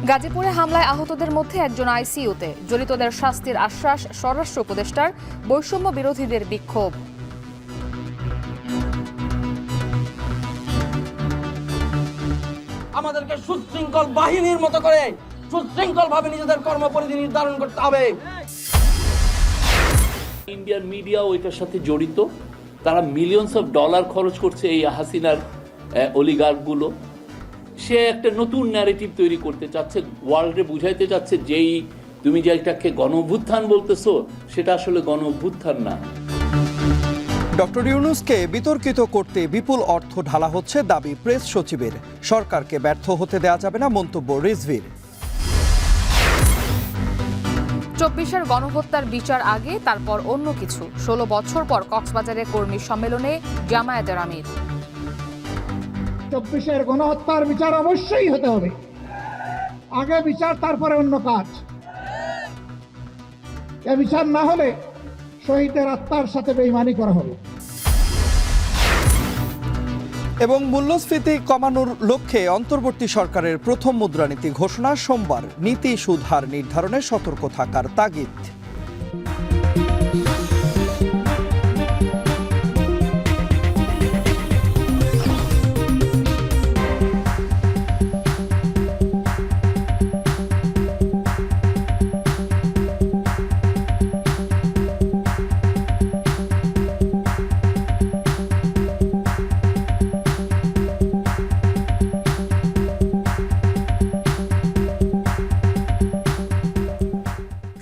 গাজীপুরে হামলায় আহতদের মধ্যে একজন আইসিইউতে, জড়িতদের শাস্তির আশ্বাস স্বরাষ্ট্র উপদেষ্টার, বৈষম্য বিরোধীদের বিক্ষোভ। আমাদেরকে সুশৃঙ্খল বাহিনীর মতো করে সুশৃঙ্খল ভাবে নিজেদের কর্মপরিধি নির্ধারণ করতে হবে। ইন্ডিয়ান মিডিয়াও এটার সাথে জড়িত, তারা মিলিয়নস অফ ডলার খরচ করছে এই হাসিনার অলিগার্কগুলো। সে একটা নতুন ন্যারেটিভ তৈরি করতে চাচ্ছে, ওয়ার্ল্ডে বুঝাইতে চাচ্ছে যেই তুমি যে এটাকে গণঅভ্যুত্থান বলতেছো সেটা আসলে গণঅভ্যুত্থান না। ডক্টর ইউনূসকে বিতর্কিত করতে বিপুল অর্থ ঢালা হচ্ছে দাবি প্রেস সচিবের। সরকারকে ব্যর্থ হতে দেওয়া যাবে না মন্তব্য রিজভির। 24-এর গণহত্যার বিচার আগে, তারপর অন্য কিছু। 16 বছর পর কক্সবাজারে কর্মী সম্মেলনে জামায়াতের আমির। 24-এর গণহত্যার বিচার অবশ্যই হতে হবে। আগে বিচার, তারপরে অন্য কাজ। এ বিচার না হলে শহীদের আত্মার সাথে বেঈমানি করা হবে। এবং মূল্যস্ফীতি কমানোর লক্ষ্যে অন্তর্বর্তী সরকারের প্রথম মুদ্রানীতি ঘোষণা সোমবার। নীতি সুদ হার নির্ধারণে সতর্ক থাকার তাগিদ।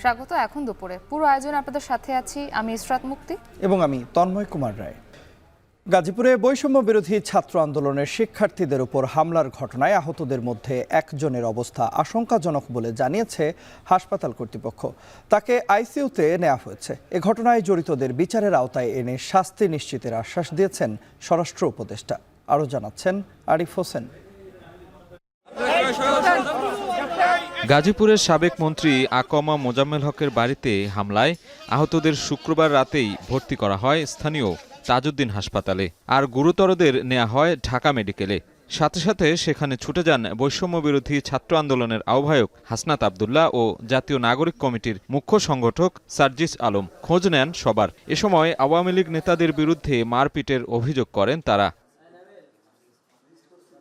স্বাগত। এখন দুপুরে পুরো আয়োজন আপনাদের সাথে আছি আমি ইসরাত মুক্তি এবং আমি তন্ময় কুমার রায়। গাজীপুরে বৈষম্য বিরোধী ছাত্র আন্দোলনের শিক্ষার্থীদের উপর হামলার ঘটনায় আহতদের মধ্যে একজনের অবস্থা আশঙ্কাজনক বলে জানিয়েছে হাসপাতাল কর্তৃপক্ষ। তাকে আইসিইউতে নেওয়া হয়েছে। এ ঘটনায় জড়িতদের বিচারের আওতায় এনে শাস্তি নিশ্চিতের আশ্বাস দিয়েছেন স্বরাষ্ট্র উপদেষ্টা। আরও জানাচ্ছেন আরিফ হোসেন। গাজীপুরের সাবেক মন্ত্রী আকমা মোজাম্মেল হকের বাড়িতে হামলায় আহতদের শুক্রবার রাতেই ভর্তি করা হয় স্থানীয় তাজউদ্দিন হাসপাতালে, আর গুরুতরদের নেওয়া হয় ঢাকা মেডিকেলে। সাথে সাথে সেখানে ছুটে যান বৈষম্য বিরোধী ছাত্র আন্দোলনের আহ্বায়ক হাসনাত আবদুল্লাহ ও জাতীয় নাগরিক কমিটির মুখ্য সংগঠক সার্জিস আলম। খোঁজ নেন সবার। এ সময় আওয়ামী লীগ নেতাদের বিরুদ্ধে মারপিটের অভিযোগ করেন তারা।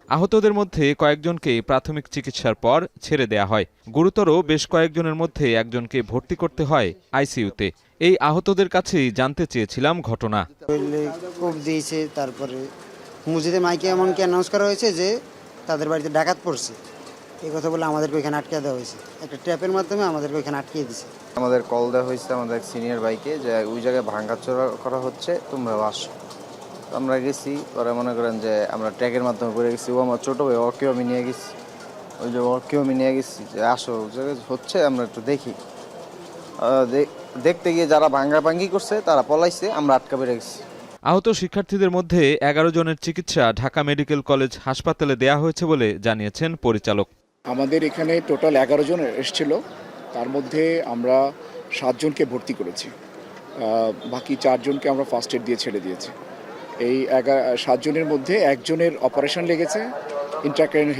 আহতদের মধ্যে কয়েকজনকে প্রাথমিক চিকিৎসার পর ছেড়ে দেয়া হয়। গুরুতর বেশ কয়েকজনের মধ্যে একজনকে ভর্তি করতে হয় আইসিইউতে। এই আহতদের কাছেই জানতে চেয়েছিলাম ঘটনা। কোপ দিয়েছে, তারপরে মসজিদে মাইকে এমনকি অ্যানাউন্স করা হয়েছে যে তাদের বাড়িতে ডাকাত পড়ছে। এই কথা বলে আমাদেরকে ওইখানে আটকে দেওয়া হয়েছে। একটা ট্র্যাপের মাধ্যমে আমাদেরকে ওইখানে আটকিয়ে দিয়েছে। আমাদের কল দেওয়া হয়েছে আমাদের সিনিয়র বাইকে যে ওই জায়গায় ভাঙাচোরা করা হচ্ছে, তোমরা আসো। আমরা গেছি, পরে মনে করেন যে আমরা ট্র্যাকের মাধ্যমে করে গেছি। ও আমার ছোটো ভাই, ওকেও আমি নিয়ে গেছি। ওই যে ওকেও আমি নিয়ে গেছি যে আসো জায়গায় হচ্ছে, আমরা একটু দেখি। দেখতে গিয়ে যারা ভাঙ্গাভাঙ্গি করছে তারা পলাইছে, আমরা আটকা পেরে গেছি। আহত শিক্ষার্থীদের মধ্যে 11 জনের চিকিৎসা ঢাকা মেডিকেল কলেজ হাসপাতালে দেয়া হয়েছে বলে জানিয়েছেন পরিচালক। আমাদের এখানে টোটাল 11 জন এসেছিল, তার মধ্যে আমরা 7 জনকে ভর্তি করেছি। বাকি 4 জনকে আমরা ফার্স্ট এড দিয়ে ছেড়ে দিয়েছি। এই 7 জনের মধ্যে একজনের অপারেশন লেগেছে, ইন্ট্রাক্রাইন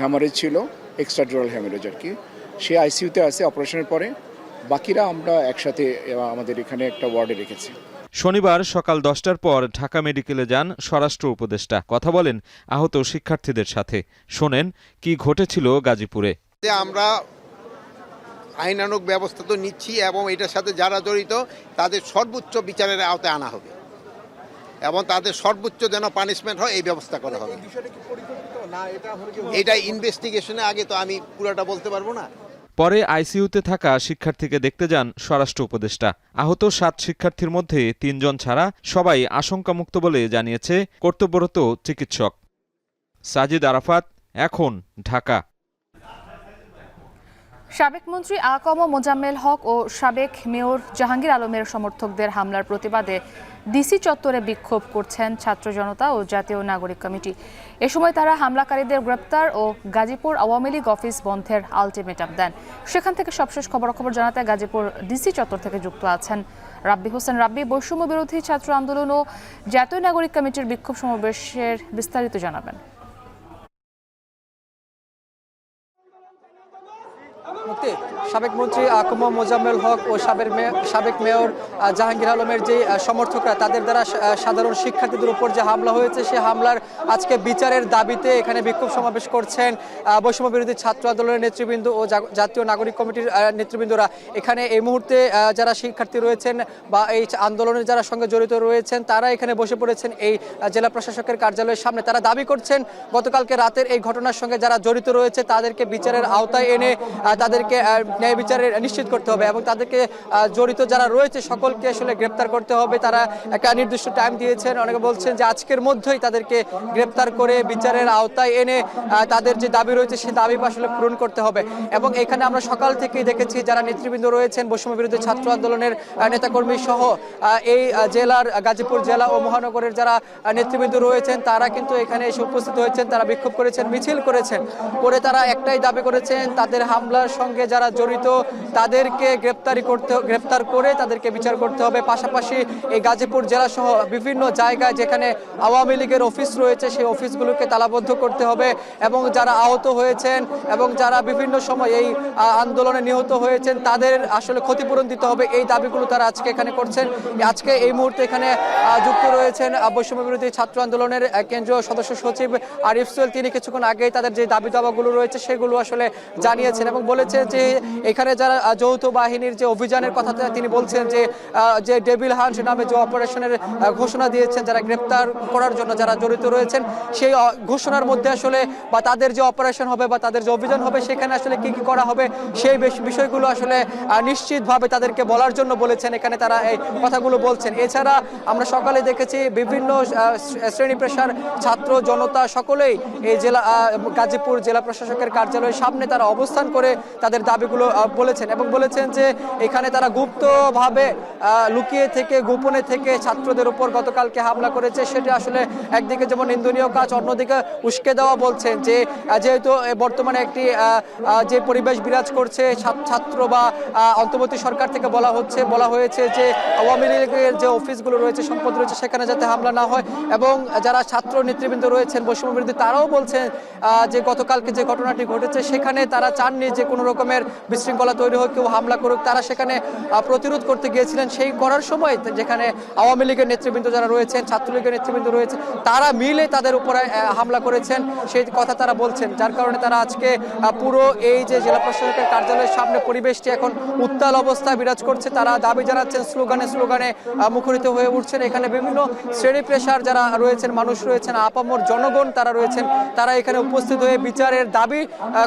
হ্যামারেজ ছিল, এক্সট্রাডুরাল হ্যামারেজ আর কি। সে আইসিইউতে আছে অপারেশনের পরে। বাকিরা আমরা একসাথে আমাদের এখানে একটা ওয়ার্ডে রেখেছি। শনিবার সকাল 10টার পর ঢাকা মেডিকেলে যান স্বরাষ্ট্র উপদেষ্টা। কথা বলেন আহত শিক্ষার্থীদের সাথে। শোনেন কি ঘটেছিল গাজীপুরে। আমরা আইনানুগ ব্যবস্থা তো নিচ্ছি এবং এটার সাথে যারা জড়িত তাদের সর্বোচ্চ বিচারের আওতায় আনা হবে এবং তাদের সর্বোচ্চ যেন পানিশমেন্ট হয় এই ব্যবস্থা করা হবে। এটা ইনভেস্টিগেশনে আগে তো আমি পুরোটা বলতে পারবো না। পরে আইসিইউতে থাকা শিক্ষার্থীকে দেখতে যান স্বরাষ্ট্র উপদেষ্টা। আহত 7 শিক্ষার্থীর মধ্যে 3 জন ছাড়া সবাই আশঙ্কামুক্ত বলে জানিয়েছে কর্তব্যরত চিকিৎসক। সাজিদ আরাফাত, এখন, ঢাকা। সাবেক মন্ত্রী আকমা মোজাম্মেল হক ও সাবেক মেয়র জাহাঙ্গীর আলমের সমর্থকদের হামলার প্রতিবাদে ডিসি চত্বরে বিক্ষোভ করছেন ছাত্র জনতা ও জাতীয় নাগরিক কমিটি। এ সময় তারা হামলাকারীদের গ্রেপ্তার ও গাজীপুর আওয়ামী লীগ অফিস বন্ধের আলটিমেটাম দেন। সেখান থেকে সবশেষ খবরাখবর জানাতে গাজীপুর ডিসি চত্বর থেকে যুক্ত আছেন রাব্বি হোসেন। রাব্বি, বৈষম্য বিরোধী ছাত্র আন্দোলন ও জাতীয় নাগরিক কমিটির বিক্ষোভ সমাবেশের বিস্তারিত জানাবেন। সাবেক মন্ত্রী আকম মোজাম্মেল হক ও সাবেক মেয়র জাহাঙ্গীর আলমের যে সমর্থকরা তাদের দ্বারা সাধারণ শিক্ষার্থীদের উপর যে হামলা হয়েছে সেই হামলার আজকে বিচারের দাবিতে এখানে বিক্ষোভ সমাবেশ করছেন বৈষম্য বিরোধী ছাত্র আন্দোলনের নেতৃবৃন্দ ও জাতীয় নাগরিক কমিটির নেতৃবৃন্দরা। এখানে এই মুহূর্তে যারা শিক্ষার্থী রয়েছেন বা এই আন্দোলনের যারা সঙ্গে জড়িত রয়েছেন তারা এখানে বসে পড়েছেন এই জেলা প্রশাসকের কার্যালয়ের সামনে। তারা দাবি করছেন গতকালকে রাতের এই ঘটনার সঙ্গে যারা জড়িত রয়েছে তাদেরকে বিচারের আওতায় এনে তাদেরকে ন্যায় বিচারের নিশ্চিত করতে হবে এবং তাদেরকে জড়িত যারা রয়েছে সকলকে আসলে গ্রেপ্তার করতে হবে। তারা একটা নির্দিষ্ট টাইম দিয়েছেন, অনেকে বলছেন যে আজকের মধ্যেই তাদেরকে গ্রেপ্তার করে বিচারের আওতায় এনে তাদের যে দাবি রয়েছে সেই দাবি আসলে পূরণ করতে হবে। এবং এখানে আমরা সকাল থেকেই দেখেছি যারা নেতৃবৃন্দ রয়েছেন বৈষম্য বিরোধী ছাত্র আন্দোলনের নেতাকর্মী সহ এই জেলার গাজীপুর জেলা ও মহানগরের যারা নেতৃবৃন্দ রয়েছেন তারা কিন্তু এখানে এসে উপস্থিত হয়েছেন, তারা বিক্ষোভ করেছেন, মিছিল করেছেন, করে তারা একটাই দাবি করেছেন তাদের হামলার সঙ্গে যারা জড়িত তাদেরকে গ্রেপ্তার করে তাদেরকে বিচার করতে হবে। পাশাপাশি এই গাজীপুর জেলা সহ বিভিন্ন জায়গায় যেখানে আওয়ামী লীগের অফিস রয়েছে সেই অফিসগুলোকে তালাবদ্ধ করতে হবে এবং যারা আহত হয়েছেন এবং যারা বিভিন্ন সময় এই আন্দোলনে নিহত হয়েছেন তাদের আসলে ক্ষতিপূরণ দিতে হবে। এই দাবিগুলো তারা আজকে এখানে করছেন। আজকে এই মুহূর্তে এখানে যুক্ত রয়েছেন বৈষম্য বিরোধী ছাত্র আন্দোলনের কেন্দ্রীয় সদস্য সচিব আরিফ সোহেল। তিনি কিছুক্ষণ আগেই তাদের যে দাবি দাবাগুলো রয়েছে সেগুলো আসলে জানিয়েছেন এবং বলেছেন যে এখানে যারা যৌথ বাহিনীর যে অভিযানের কথা তিনি বলছেন যে ডেভিল হান্ট নামে যে অপারেশনের ঘোষণা দিয়েছেন যারা গ্রেপ্তার করার জন্য যারা জড়িত রয়েছেন সেই ঘোষণার মধ্যে আসলে বা তাদের যে অপারেশন হবে বা তাদের যে অভিযান হবে সেখানে আসলে কি কি করা হবে সেই বিষয়গুলো আসলে নিশ্চিতভাবে তাদেরকে বলার জন্য বলেছেন। এখানে তারা এই কথাগুলো বলছেন। এছাড়া আমরা সকালে দেখেছি বিভিন্ন শ্রেণী পেশার ছাত্র জনতা সকলেই এই জেলা গাজীপুর জেলা প্রশাসকের কার্যালয়ের সামনে তারা অবস্থান করে তাদের দাবিগুলো বলেছেন এবং বলেছেন যে এখানে তারা গুপ্তভাবে লুকিয়ে থেকে গোপনে থেকে ছাত্রদের উপর গতকালকে হামলা করেছে। সেটা আসলে একদিকে যেমন নিন্দনীয় কাজ, অন্যদিকে উস্কে দেওয়া বলছেন যে যেহেতু বর্তমানে একটি যে পরিবেশ বিরাজ করছে ছাত্র বা অন্তর্বর্তী সরকার থেকে বলা হয়েছে যে আওয়ামী লীগের যে অফিসগুলো রয়েছে সম্পদ রয়েছে সেখানে যাতে হামলা না হয় এবং যারা ছাত্র নেতৃবৃন্দ রয়েছেন বৈষম্য বিরোধী তারাও বলছেন যে গতকালকে যে ঘটনাটি ঘটেছে সেখানে তারা চাননি যে কোনো রকমের বিশৃঙ্খলা তৈরি হোক, কেউ হামলা করুক। তারা সেখানে প্রতিরোধ করতে গিয়েছিলেন। সেই করার সময় যেখানে আওয়ামী লীগের নেতৃবৃন্দ যারা রয়েছেন ছাত্রলীগের নেতৃবৃন্দ রয়েছে তারা মিলে তাদের উপরে হামলা করেছেন সেই কথা তারা বলছেন। যার কারণে তারা আজকে পুরো এই যে জেলা প্রশাসকের কার্যালয়ের সামনে পরিবেশটি এখন উত্তাল অবস্থায় বিরাজ করছে। তারা দাবি জানাচ্ছেন, স্লোগানে মুখরিত হয়ে উঠছেন। এখানে বিভিন্ন শ্রেণী পেশার যারা রয়েছেন মানুষ রয়েছেন, আপামর জনগণ তারা রয়েছেন, তারা এখানে উপস্থিত হয়ে বিচারের দাবি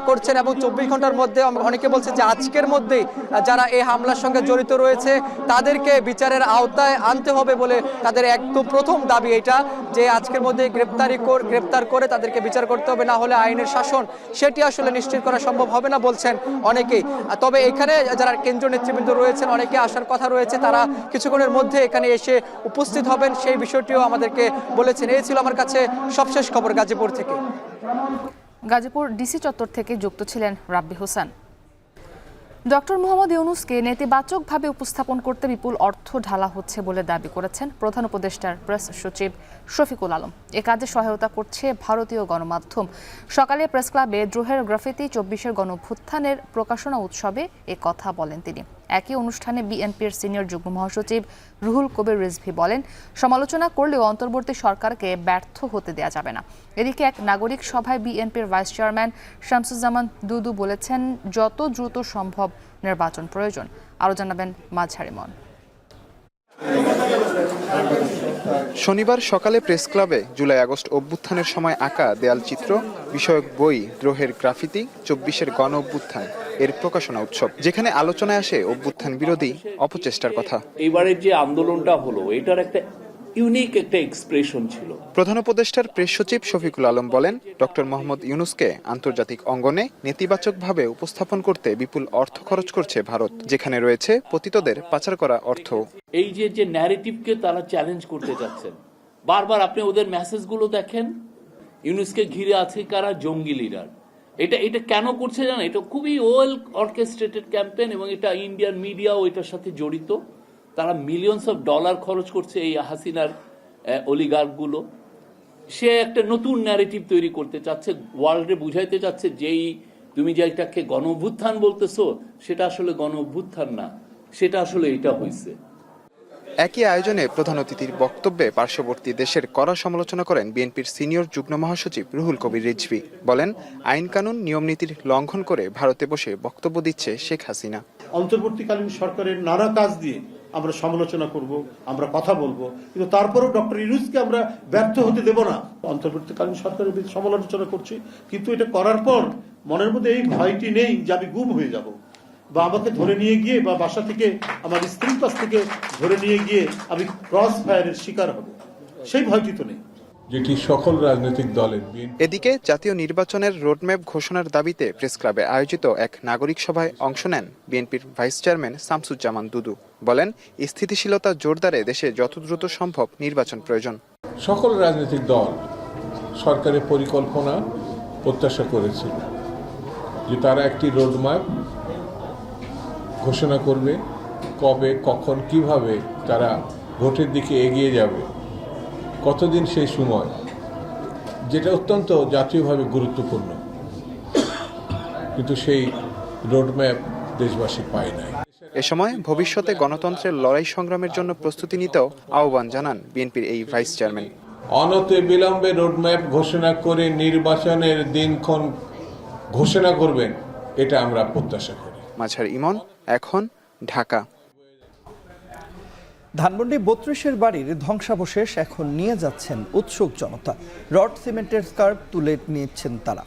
করছেন এবং 24 ঘন্টার মধ্যে অনেকে বলছেন যে আজকের মধ্যেই যারা এই হামলার সঙ্গে জড়িত রয়েছে তাদেরকে বিচারের আওতায় আনতে হবে বলে তাদের একদম প্রথম দাবি এটা যে আজকের মধ্যে গ্রেপ্তার করে তাদেরকে বিচার করতে হবে, না হলে আইনের শাসন সেটি আসলে নিশ্চিত করা সম্ভব হবে না বলছেন অনেকেই। তবে এখানে যারা কেন্দ্রীয় নেতৃবৃন্দ রয়েছেন অনেকে আসার কথা রয়েছে, তারা কিছুক্ষণের মধ্যে এখানে এসে উপস্থিত হবেন সেই বিষয়টিও আমাদেরকে বলেছেন। এই ছিল আমার কাছে সবশেষ খবর গাজীপুর থেকে। গাজীপুর ডিসি চত্বর থেকে যুক্ত ছিলেন রাব্বি হোসেন। ডক্টর মোহাম্মদ ইউনূসকে নেতিবাচকভাবে উপস্থাপন করতে বিপুল অর্থ ঢালা হচ্ছে বলে দাবি করেছেন প্রধান উপদেষ্টার প্রেস সচিব শফিকুল আলম। এ কাজে সহায়তা করছে ভারতীয় গণমাধ্যম। সকালে প্রেস ক্লাবে দ্রোহের গ্রাফিতি 24-এর গণঅভ্যুত্থানের প্রকাশনা উৎসবে এ কথা বলেন তিনি। একই অনুষ্ঠানে বিএনপির সিনিয়র যুগ্ম মহাসচিব রুহুল কবির রিজভী বলেন, সমালোচনা করলেও অন্তর্বর্তী সরকারকে ব্যর্থ হতে দেয়া যাবে না। এদিকে এক নাগরিক সভায় বিএনপির ভাইস চেয়ারম্যান শামসুজ্জামান দুদু বলেছেন, যত দ্রুত সম্ভব নির্বাচন প্রয়োজন। আরও জানাবেন মাঝারি মন। শনিবার সকালে প্রেস ক্লাবে জুলাই আগস্ট অভ্যুত্থানের সময় আঁকা দেয়ালচিত্র বিষয়ক বই দ্রোহের গ্রাফিতি 24-এর গণ অভ্যুত্থান এর প্রকাশনা উৎসব, যেখানে আলোচনায় আসে অভ্যুত্থান বিরোধী অপচেষ্টার কথা। এইবারের যে আন্দোলনটা হলো এটার একটা ইউনিক একটা এক্সপ্রেশন ছিল। প্রধান উপদেষ্টার প্রেস সচিব শফিকুল আলম বলেন, ডক্টর মোহাম্মদ ইউনূসকে আন্তর্জাতিক অঙ্গনে নেতিবাচকভাবে উপস্থাপন করতে বিপুল অর্থ খরচ করছে ভারত, যেখানে রয়েছে পতিতদের পাচার করা অর্থ। এই যে ন্যারেটিভকে তারা চ্যালেঞ্জ করতে যাচ্ছেন, বারবার আপনি ওদের মেসেজগুলো দেখেন, ইউনূসকে ঘিরে আছে কারা, জঙ্গি লিডার। এটা কেন করছে জানেন? এটা খুবই ওয়েল অর্কেস্ট্রেটেড ক্যাম্পেইন এবং এটা ইন্ডিয়ান মিডিয়াও এটার সাথে জড়িত। তারা মিলিয়নস অফ ডলার খরচ করছে এই হাসিনার অলিগার্কগুলো। সে একটা নতুন ন্যারেটিভ তৈরি করতে চাচ্ছে, ওয়ার্ল্ডে বুঝাইতে চাচ্ছে যেই তুমি যে এটাকে গণ অভ্যুত্থান বলতেছো, সেটা আসলে গণ অভ্যুত্থান না, সেটা আসলে এটা হয়েছে। একই আয়োজনে প্রধান অতিথির বক্তব্যে পার্শ্ববর্তী দেশের কড়া সমালোচনা করেন বিএনপির সিনিয়র যুগ্ম মহাসচিব রুহুল কবির রিজভী। বলেন, আইন কানুন নিয়ম নীতির লঙ্ঘন করে ভারতে বসে বক্তব্য দিচ্ছে শেখ হাসিনা। অন্তর্বর্তীকালীন সরকারের নানা কাজ দিয়ে আমরা সমালোচনা করব, আমরা কথা বলবো, কিন্তু তারপরেও ডক্টর ইউনূসকে আমরা ব্যর্থ হতে দেব না। অন্তর্বর্তীকালীন সরকারের সমালোচনা করছি, কিন্তু এটা করার পর মনের মধ্যে এই ভয়টি নেই যে আমি গুম হয়ে যাব, বা আমাকে ধরে নিয়ে গিয়ে বা বাসা থেকে আমার স্ত্রীর কাছ থেকে ধরে নিয়ে গিয়ে আমি ক্রস ফায়ারের শিকার হব, সেই ভয়টি তো নেই, যেটি সকল রাজনৈতিক দলের। এদিকে জাতীয় নির্বাচনের রোডম্যাপ ঘোষণার দাবিতে প্রেস ক্লাবে আয়োজিত এক নাগরিক সভায় অংশ নেন বিএনপির ভাইস চেয়ারম্যান শামসুজ্জামান দুদু। বলেন, স্থিতিশীলতা জোরদারে দেশে যত দ্রুত সম্ভব নির্বাচন প্রয়োজন। সকল রাজনৈতিক দল সরকারের পরিকল্পনা প্রত্যাশা করেছিল যে তারা একটি রোডম্যাপ ঘোষণা করবে, কবে, কখন, কিভাবে তারা ভোটের দিকে এগিয়ে যাবে, কতদিন সেই সময়, যেটা অত্যন্ত জাতীয়ভাবে গুরুত্বপূর্ণ, কিন্তু সেই রোডম্যাপ দেশবাসী পায় নাই। এ সময় ভবিষ্যতে গণতন্ত্রের লড়াই সংগ্রামের জন্য প্রস্তুতি নিতেও আহ্বান জানান বিএনপির এই ভাইস চেয়ারম্যান। অনতি বিলম্বে রোডম্যাপ ঘোষণা করে নির্বাচনের দিনক্ষণ ঘোষণা করবেন, এটা আমরা প্রত্যাশা করি। মাঝার ইমন, এখন, ঢাকা। ধানমন্ডি ৩২-এর বাড়ির ধ্বংসাবশেষ এখন নিয়ে যাচ্ছেন উৎসুক জনতা। রড সিমেন্টের স্কার্প তুলে নিচ্ছেন তারা।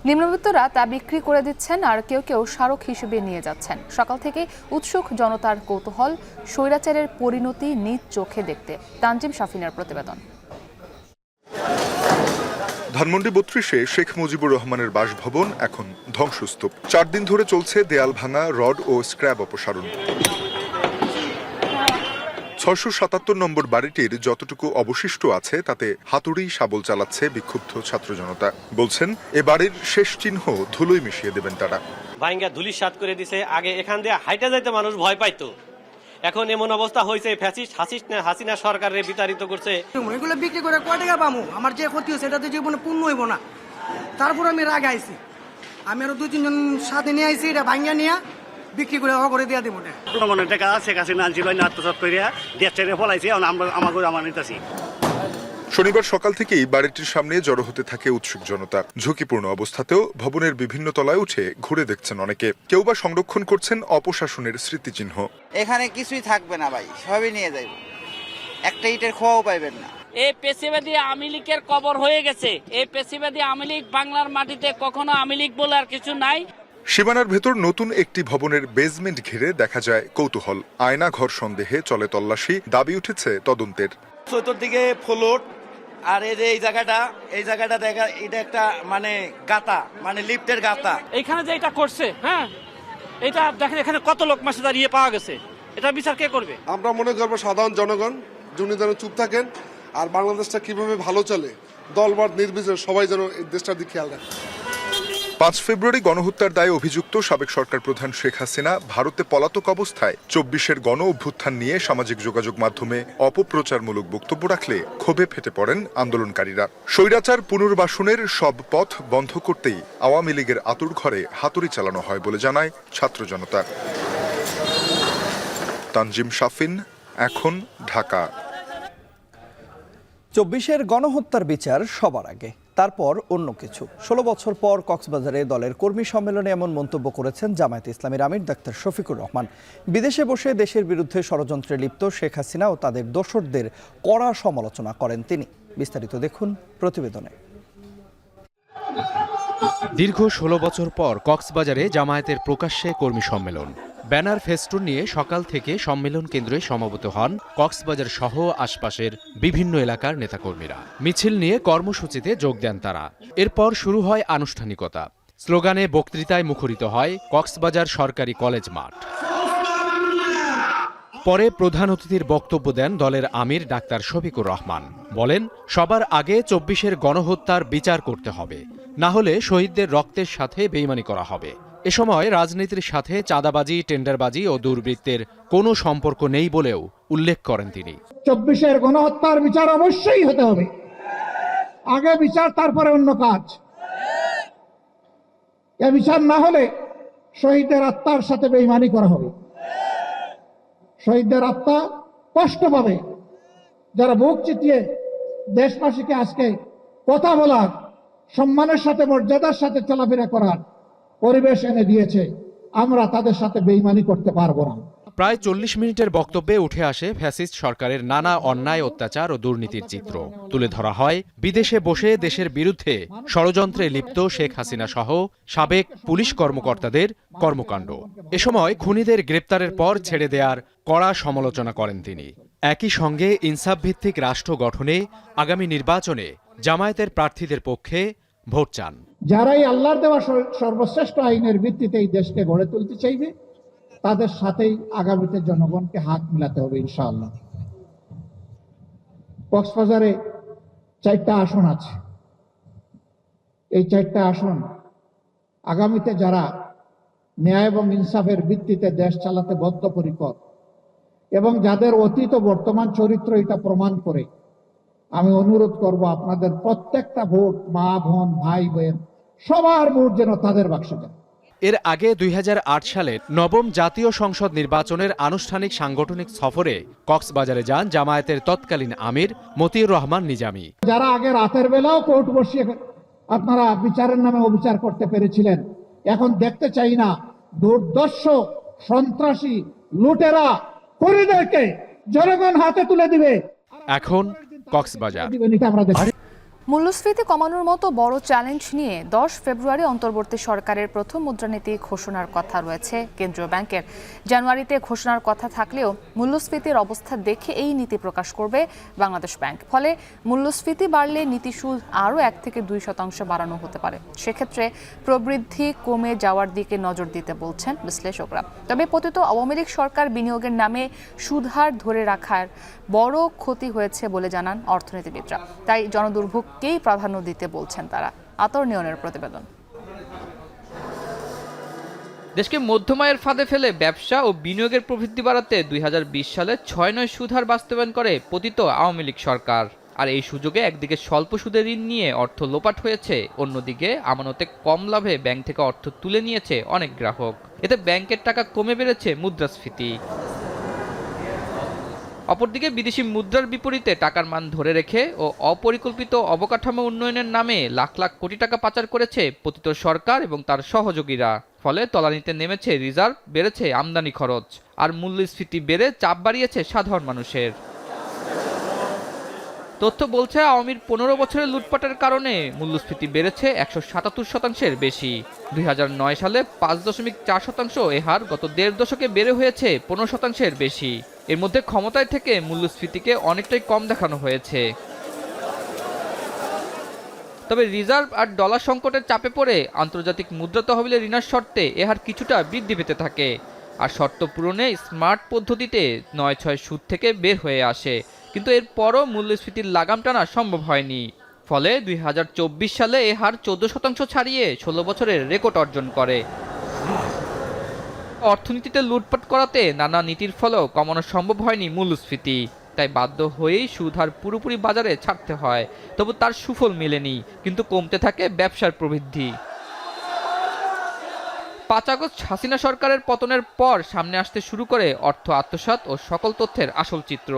নিম্নবিত্তরা তা বিক্রি করে দিচ্ছেন, আর কেউ কেউ স্মারক হিসেবে নিয়ে যাচ্ছেন। সকাল থেকে উৎসুক জনতার কৌতূহল স্বৈরাচারের পরিণতি নিজ চোখে দেখতে। তানজিম শাফিনের প্রতিবেদন। ধানমন্ডি ৩২-এ শেখ মুজিবুর রহমানের বাসভবন এখন ধ্বংসস্তূপ। 4 দিন ধরে চলছে দেয়াল ভাঙা, রড ও স্ক্র্যাব অপসারণ। ৬৭৭ নম্বর বাড়িটির যতটুকু অবশিষ্ট আছে তাতে হাতুড়ি শাবল চালাচ্ছে বিক্ষুব্ধ ছাত্র জনতা। বলছেন, এ বাড়ির শেষ চিহ্ন ধুলোই মিশিয়ে দেবেন তারা। ভাইঙ্গা ধুলির সাত করে দিছে। আগে এখান দিয়ে হাইটা যাইতে মানুষ ভয় পাইতো, এখন এমন অবস্থা হয়েছে ফ্যাসিস্ট হাসিনা সরকারের বিতাড়িত করছে। এগুলো বিক্রি করে কয় টাকা পাবো? আমার যে ক্ষতি হচ্ছে এটা তো জীবনে পূর্ণ হইব না। তারপর আমি রাগে আইছি, আমি আরো 2-3 জন সাথে নিয়ে আইছি, এটা ভাঙ্গা নিয়ে বিক্রি করে করে দিয়ে দেবো। মনে টাকা শেখ হাসিনা আনছিল, আত্মসাৎ করে দেশ ছেড়ে ফলাইছে, আমার নিতেছি। শনিবার সকাল থেকেই বাড়িটির সামনে জড়ো হতে থাকে উৎসুক জনতা। ঝুঁকিপূর্ণ অবস্থাতেও ভবনের বিভিন্ন তলায় উঠে ঘুরে দেখছেন অনেকে। কেউ বা সংরক্ষণ করছেন অপশাসনের স্মৃতিচিহ্ন। এখানে কিছুই থাকবে না ভাই, সবই নিয়ে যাইব, একটা ইটের খোয়াও পাইবেন না। এই পেশিবাদী আওয়ামী লীগের কবর হয়ে গেছে। এই পেশিবাদী আওয়ামী লীগ বাংলার মাটিতে কখনো আওয়ামী লীগ বলে আর কিছু নাই। সীমানার ভেতর নতুন একটি ভবনের বেসমেন্ট ঘিরে দেখা যায় কৌতূহল। আয়না ঘর সন্দেহে চলে তল্লাশি, দাবি উঠেছে তদন্তের। চতুর্দিকে ফ্লোট, আর এই জায়গাটা দেখা, এটা একটা মানে গাতা, মানে লিফটের গাতা। এইখানে যে এটা করছে, হ্যাঁ, এটা দেখেন এখানে কত লোক মাসে দাঁড়িয়ে পাওয়া গেছে, এটা বিচার কে করবে? আমরা মনে করবো সাধারণ জনগণ যিনি যেন চুপ থাকেন, আর বাংলাদেশটা কিভাবে ভালো চলে দলমত নির্বিশেষে সবাই যেন এই দেশটার দিকে খেয়াল রাখে। 5 ফেব্রুয়ারি গণহত্যার দায়ে অভিযুক্ত সাবেক সরকার প্রধান শেখ হাসিনা ভারতে পলাতক অবস্থায় 24-এর গণ অভ্যুত্থান নিয়ে সামাজিক যোগাযোগ মাধ্যমে অপপ্রচারমূলক বক্তব্য রাখলে ক্ষোভে ফেটে পড়েন আন্দোলনকারীরা। স্বৈরাচার পুনর্বাসনের সব পথ বন্ধ করতেই আওয়ামী লীগের আঁতুড়ঘরে হাতুড়ি চালানো হয় বলে জানায় ছাত্র জনতা। তানজিম শাফিন, এখন, ঢাকা। 24-এর গণহত্যার বিচার সবার আগে, তারপর অন্য কিছু। 16 বছর পর কক্সবাজারে দলের কর্মী সম্মেলনে এমন মন্তব্য করেছেন জামায়াতে ইসলামীর আমির ডাক্তার শফিকুর রহমান। বিদেশে বসে দেশের বিরুদ্ধে ষড়যন্ত্রে লিপ্ত শেখ হাসিনা ও তাদের দোসরদের কড়া সমালোচনা করেন তিনি। বিস্তারিত দেখুন প্রতিবেদনে। দীর্ঘ 16 বছর পর কক্সবাজারে জামায়াতের প্রকাশ্যে কর্মী সম্মেলন। ব্যানার ফেস্টুন নিয়ে সকাল থেকে সম্মেলন কেন্দ্রে সমবেত হন কক্সবাজার সহ আশপাশের বিভিন্ন এলাকার নেতাকর্মীরা। মিছিল নিয়ে কর্মসূচিতে যোগ দেন তারা। এরপর শুরু হয় আনুষ্ঠানিকতা। স্লোগানে বক্তৃতায় মুখরিত হয় কক্সবাজার সরকারি কলেজ মাঠ। পরে প্রধান অতিথির বক্তব্য দেন দলের আমির ডাক্তার শফিকুর রহমান। বলেন, সবার আগে 24-এর গণহত্যার বিচার করতে হবে, না হলে শহীদদের রক্তের সাথে বেইমানি করা হবে। এ সময় রাজনীতির সাথে চাঁদাবাজি, টেন্ডারবাজি ও দুর্বৃত্তের কোনো সম্পর্ক নেই বলেও উল্লেখ করেন তিনি। 24-এর গণহত্যার বিচার অবশ্যই হতে হবে, আগে বিচার তারপরে অন্য কাজ। এ বিচার না হলে শহীদদের আত্মার সাথে বেঈমানি করা হবে। শহীদদের আত্মা কষ্ট পাবে। যারা বুক চিতিয়ে দেশবাসীকে আজকে কথা বলার, সম্মানের সাথে মর্যাদার সাথে চলাফেরা করার পরিবেশ এনে দিয়েছে, আমরা তাদের সাথে বেঈমানি করতে পারবো না। প্রায় 40 মিনিটের বক্তব্যে উঠে আসে ফ্যাসিস্ট সরকারের নানা অন্যায়, অত্যাচার ও দুর্নীতির চিত্র। তুলে ধরা হয় বিদেশে বসে দেশের বিরুদ্ধে ষড়যন্ত্রে লিপ্ত শেখ হাসিনা সহ সাবেক পুলিশ কর্মকর্তাদের কর্মকাণ্ড। এ সময় খুনিদের গ্রেপ্তারের পর ছেড়ে দেওয়ার কড়া সমালোচনা করেন তিনি। একই সঙ্গে ইনসাফ ভিত্তিক রাষ্ট্র গঠনে আগামী নির্বাচনে জামায়াতের প্রার্থীদের পক্ষে ভোট চান। যারাই আল্লাহর দেওয়া সর্বশ্রেষ্ঠ আইনের ভিত্তিতে এই দেশকে গড়ে তুলতে চাইবে, তাদের সাথেই আগামীতে জনগণকে হাত মিলাতে হবে ইনশাআল্লাহ। কক্সবাজারে 4টা আসন আছে। এই 4টা আসন আগামীতে যারা ন্যায় এবং ইনসাফের ভিত্তিতে দেশ চালাতে বদ্ধপরিকর এবং যাদের অতীত বর্তমান চরিত্র এটা প্রমাণ করে, আমি অনুরোধ করব আপনাদের প্রত্যেকটা ভোট, মা বোন ভাই বোন সবার ভোট যেন তাদের বাক্সে যায়। এর আগে 2008 সালে নবম জাতীয় সংসদ নির্বাচনের আনুষ্ঠানিক সাংগঠনিক সফরে কক্সবাজারে যান জামায়াতের তৎকালীন আমির মতিউর রহমান নিজামী। যারা আগে রাতের বেলাও কোর্ট বসিয়ে আপনারা বিচারের নামে অবিচার করতে পেরেছিলেন, এখন দেখতে চাই না দুর্দর্শ সন্ত্রাসী লুটেরা খুনিদেরকে জনগণ হাতে তুলে দিবে। এখন কক্সবাজার। মূল্যস্ফীতি কমানোর মতো বড় চ্যালেঞ্জ নিয়ে 10 ফেব্রুয়ারি অন্তর্বর্তী সরকারের প্রথম মুদ্রানীতি ঘোষণার কথা রয়েছে কেন্দ্রীয় ব্যাংকের। জানুয়ারিতে ঘোষণার কথা থাকলেও মূল্যস্ফীতির অবস্থা দেখে এই নীতি প্রকাশ করবে বাংলাদেশ ব্যাংক। ফলে মূল্যস্ফীতি বাড়লে নীতি সুদ আরও 1 থেকে 2% বাড়ানো হতে পারে। সেক্ষেত্রে প্রবৃদ্ধি কমে যাওয়ার দিকে নজর দিতে বলছেন বিশ্লেষকরা। তবে পতিত আওয়ামী লীগ সরকার বিনিয়োগের নামে সুদহার ধরে রাখার বড় ক্ষতি হয়েছে বলে জানান অর্থনীতিবিদরা। তাই জনদুর্ভোগকেই প্রাধান্য দিতে বলছেন তারা। আতর নিয়নের প্রতিবেদন। দেশকে মধ্যমায়ের ফাঁদে ফেলে ব্যবসা ও বিনিয়োগের প্রবৃদ্ধি বাড়াতে 2020 সালে 6-9 সুদহার বাস্তবায়ন করে পতিত আওয়ামী লীগ সরকার। আর এই সুযোগে একদিকে স্বল্প সুদে ঋণ নিয়ে অর্থ লোপাট হয়েছে, অন্যদিকে আমানতে কম লাভে ব্যাংক থেকে অর্থ তুলে নিয়েছে অনেক গ্রাহক। এতে ব্যাংকের টাকা কমে বেড়েছে মুদ্রাস্ফীতি। অপরদিকে বিদেশি মুদ্রার বিপরীতে টাকার মান ধরে রেখে ও অপরিকল্পিত অবকাঠামো উন্নয়নের নামে লাখ লাখ কোটি টাকা পাচার করেছে পতিত সরকার এবং তার সহযোগীরা। ফলে তলানিতে নেমেছে রিজার্ভ, বেড়েছে আমদানি খরচ, আর মূল্যস্ফীতি বেড়ে চাপ বাড়িয়েছে সাধারণ মানুষের। তথ্য বলছে আওয়ামীর 15 বছরের লুটপাটের কারণে মূল্যস্ফীতি বেড়েছে 177% বেশি। 2009 সালে 5.4%, এ হার গত 1.5 দশকে বেড়ে হয়েছে 15% বেশি। এর মধ্যে ক্ষমতায় থেকে মূল্যস্ফীতিকে অনেকটাই কম দেখানো হয়েছে। তবে রিজার্ভ আর ডলার সংকটের চাপে পড়ে আন্তর্জাতিক মুদ্রা তহবিলের ঋণের শর্তে এ হার কিছুটা বৃদ্ধি পেতে থাকে। আর শর্ত পূরণে স্মার্ট পদ্ধতিতে 9-6 সুদ থেকে বের হয়ে আসে, কিন্তু এরপরও মূল্যস্ফীতির লাগাম টানা সম্ভব হয়নি। ফলে 2024 সালে এ হার 14% ছাড়িয়ে 16 বছরের রেকর্ড অর্জন করে। অর্থনীতিতে লুটপাট করাতে নানা নীতির ফলেও কমানো সম্ভব হয়নি মূল্যস্ফীতি। তাই বাধ্য হয়েই সুদহার পুরোপুরি বাজারে ছাড়তে হয়। তবু তার সুফল মেলেনি, কিন্তু কমতে থাকে ব্যবসার প্রবৃদ্ধি। 5 আগস্ট হাসিনা সরকারের পতনের পর সামনে আসতে শুরু করে অর্থ আত্মসাৎ ও সকল তথ্যের আসল চিত্র।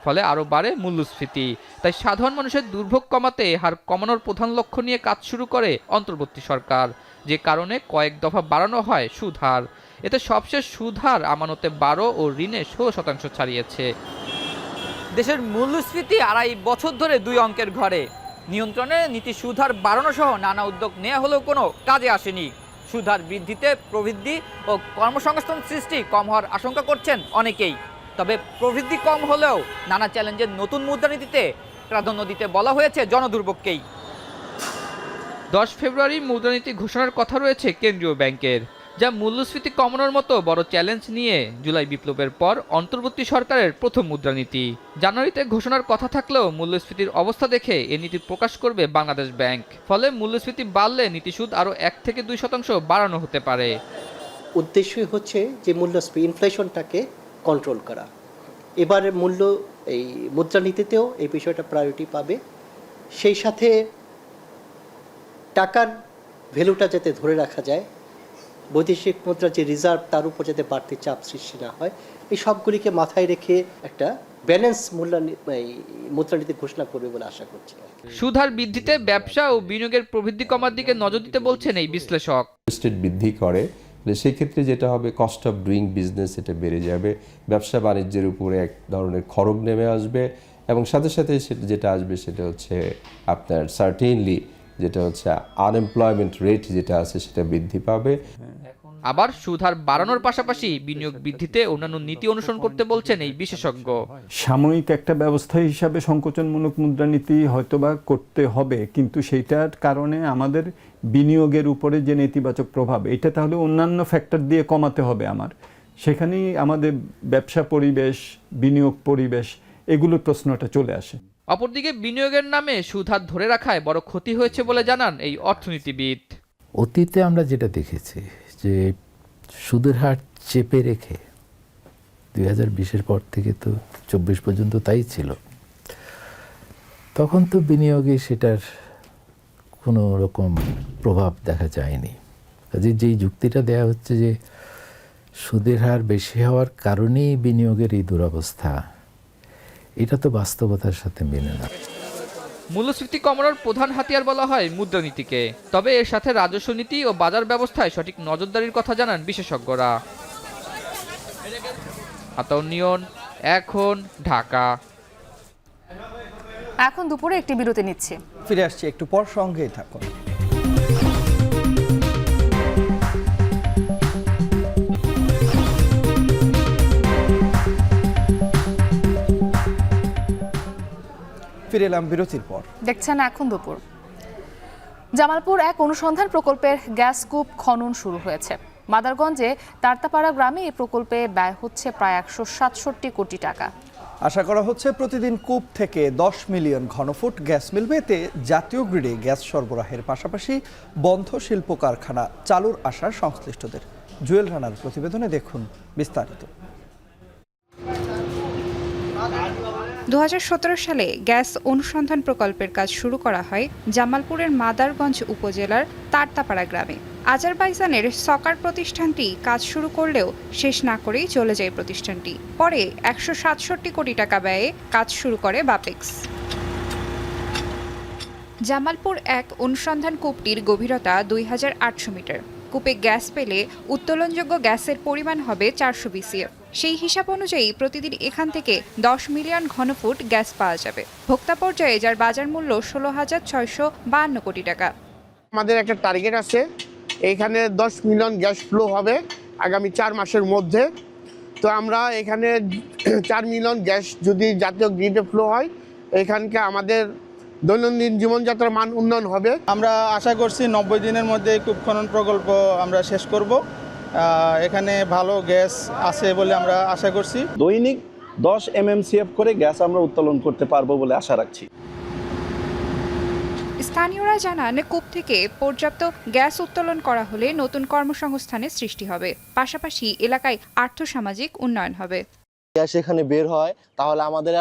ফলে আরও বাড়ে মূল্যস্ফীতি। তাই সাধারণ মানুষের দুর্ভোগ কমাতে হার কমানোর প্রধান লক্ষ্য নিয়ে কাজ শুরু করে অন্তর্বর্তী সরকার, যে কারণে কয়েক দফা বাড়ানো হয় সুদহার। এতে সবশেষ সুদহার আমানতে 12 ও ঋণে 16% ছাড়িয়েছে। দেশের মূল্যস্ফীতি 2.5 বছর ধরে 2 অঙ্কের ঘরে। নিয়ন্ত্রণে নীতি সুদহার বাড়ানো সহ নানা উদ্যোগ নেওয়া হলেও কোনো কাজে আসেনি। সুদহার বৃদ্ধিতে প্রবৃদ্ধি ও কর্মসংস্থান সৃষ্টি কম হওয়ার আশঙ্কা করছেন অনেকেই। তবে প্রবৃদ্ধি কম হলেও নানা চ্যালেঞ্জের নতুন মুদ্রানীতিতে প্রাধান্য দিতে বলা হয়েছে জনদুর্ভোগকেই। 10 ফেব্রুয়ারি মুদ্রানীতি ঘোষণার কথা রয়েছে কেন্দ্রীয় ব্যাংকের, যা মূল্যস্ফীতি কমানোর মতো বড় চ্যালেঞ্জ নিয়ে জুলাই বিপ্লবের পর অন্তর্বর্তী সরকারের প্রথম মুদ্রানীতি। জানুয়ারিতে ঘোষণার কথা থাকলেও মূল্যস্ফীতির অবস্থা দেখে এ নীতি প্রকাশ করবে বাংলাদেশ ব্যাংক। ফলে মূল্যস্ফীতি বাড়লে নীতিসুদ আরও 1 থেকে 2% বাড়ানো হতে পারে। উদ্দেশ্যই হচ্ছে যে মূল্যস্ফীতি ইনফ্লেশনটাকে কন্ট্রোল করা। এবারের এই মুদ্রানীতিতেও এই বিষয়টা প্রায়োরিটি পাবে। সেই সাথে টাকার ভ্যালুটা যাতে ধরে রাখা যায়, বৈদেশিক মুদ্রার যে রিজার্ভ তার উপর যাতে বাড়তি চাপ সৃষ্টি না হয়, এই সবগুলিকে মাথায় রেখে একটা ব্যালেন্স মুদ্রানীতি ঘোষণা করবে বলে আশা করছি। সুদহার বৃদ্ধিতে ব্যবসা ও বিনিয়োগের প্রবৃদ্ধি কমার দিকে নজর দিতে বলছেন এই বিশ্লেষক। স্টেট বৃদ্ধি করে সেই ক্ষেত্রে যেটা হবে, কস্ট অফ ডুইং বিজনেস এটা বেড়ে যাবে, ব্যবসা বাণিজ্যের উপরে এক ধরনের খড়গ নেমে আসবে, এবং সাথে সাথে সেটা যেটা আসবে সেটা হচ্ছে আপনার সার্টেনলি যেটা হচ্ছে আনএমপ্লয়মেন্ট রেট যেটা আছে সেটা বৃদ্ধি পাবে। আবার সুদহার বাড়ানোর পাশাপাশি বিনিয়োগ বৃদ্ধিতে অন্যান্য নীতি অনুসরণ করতে বলছেন এই বিশেষজ্ঞ। সাময়িক একটা ব্যবস্থা হিসাবে সংকোচনমূলক মুদ্রানীতি হয়তোবা করতে হবে, কিন্তু সেইটার কারণে আমাদের বিনিয়োগের উপরে যে নেতিবাচক প্রভাব, এটা তাহলে অন্যান্য ফ্যাক্টর দিয়ে কমাতে হবে। সেখানেই আমাদের ব্যবসা পরিবেশ, বিনিয়োগ পরিবেশ, এগুলোর প্রশ্নটা চলে আসে। অপরদিকে বিনিয়োগের নামে সুদহার ধরে রাখায় বড় ক্ষতি হয়েছে বলে জানান এই অর্থনীতিবিদ। অতীতে আমরা যেটা দেখেছি যে সুদের হার চেপে রেখে 2020-এর পর থেকে তো 24 পর্যন্ত তাই ছিল, তখন তো বিনিয়োগে সেটার কোনো রকম প্রভাব দেখা যায়নি। কাজে যেই যুক্তিটা দেয়া হচ্ছে যে সুদের হার বেশি হওয়ার কারণেই বিনিয়োগের এই দুরবস্থা, এটা তো বাস্তবতার সাথে মেলে না। মূল্যস্ফীতি কমানোর প্রধান হাতিয়ার বলা হয় মুদ্রানীতিকে, তবে এর সাথে রাজস্ব নীতি ও বাজার ব্যবস্থায় সঠিক নজরদারির কথা জানান বিশেষজ্ঞরা। আতাউর নিয়ন, এখন, ঢাকা। এখন দুপুরে একটি বিরতি নিচ্ছি, ফিরে আসছি একটু পর, সঙ্গেই থাকুন। ফিরে এলাম বিরতির পর। দেখছেন এখন দুপুর। জামালপুর এক অনুসন্ধান প্রকল্পের গ্যাস কূপ খনন শুরু হয়েছে। মাদারগঞ্জে তারতাপাড়া গ্রামে এই প্রকল্পে ব্যয় হচ্ছে প্রায় 167 কোটি টাকা। আশা করা হচ্ছে প্রতিদিন কূপ থেকে 10 মিলিয়ন ঘনফুট গ্যাস মিলবে। এতে জাতীয় গ্রিডে গ্যাস সরবরাহের পাশাপাশি বন্ধ শিল্প কারখানা চালুর আশা সংশ্লিষ্টদের। জুয়েল রানার প্রতিবেদনে দেখুন বিস্তারিত। 2017 সালে গ্যাস অনুসন্ধান প্রকল্পের কাজ শুরু করা হয় জামালপুরের মাদারগঞ্জ উপজেলার তারতাপাড়া গ্রামে। আজারবাইজানের সকার প্রতিষ্ঠানটি কাজ শুরু করলেও শেষ না করেই চলে যায় প্রতিষ্ঠানটি। পরে 167 কোটি টাকা ব্যয়ে কাজ শুরু করে বাপেক্স। জামালপুর এক অনুসন্ধান কূপটির গভীরতা 2800 মিটার। কূপে গ্যাস পেলে উত্তোলনযোগ্য গ্যাসের পরিমাণ হবে 400 BCF। সেই হিসাব অনুযায়ী প্রতিদিন এখান থেকে 10 মিলিয়ন ঘনফুট গ্যাস পাওয়া যাবে ভোক্তা পর্যায়ে, যার বাজার মূল্য 16,652 কোটি টাকা। আমাদের একটা টার্গেট আছে, এখানে 10 মিলিয়ন গ্যাস ফ্লো হবে আগামী 4 মাসের মধ্যে। তো আমরা এখানে 4 মিলিয়ন গ্যাস যদি জাতীয় গ্রিডে ফ্লো হয়, এখানকে আমাদের দৈনন্দিন জীবনযাত্রার মান উন্নয়ন হবে। আমরা আশা করছি 90 দিনের মধ্যে কূপ খনন প্রকল্প আমরা শেষ করব। এখানে ভালো গ্যাস আছে বলে আমরা আশা করছি। দৈনিক 10 MMCF করে গ্যাস আমরা উত্তোলন করতে পারবো বলে আশা রাখছি। স্থানীয়রা জানান, কূপ থেকে পর্যাপ্ত গ্যাস উত্তোলন করা হলে নতুন কর্মসংস্থানের সৃষ্টি হবে, পাশাপাশি এলাকায় আর্থসামাজিক উন্নয়ন হবে। গ্যাস এখানে বের হয় তাহলে আমাদের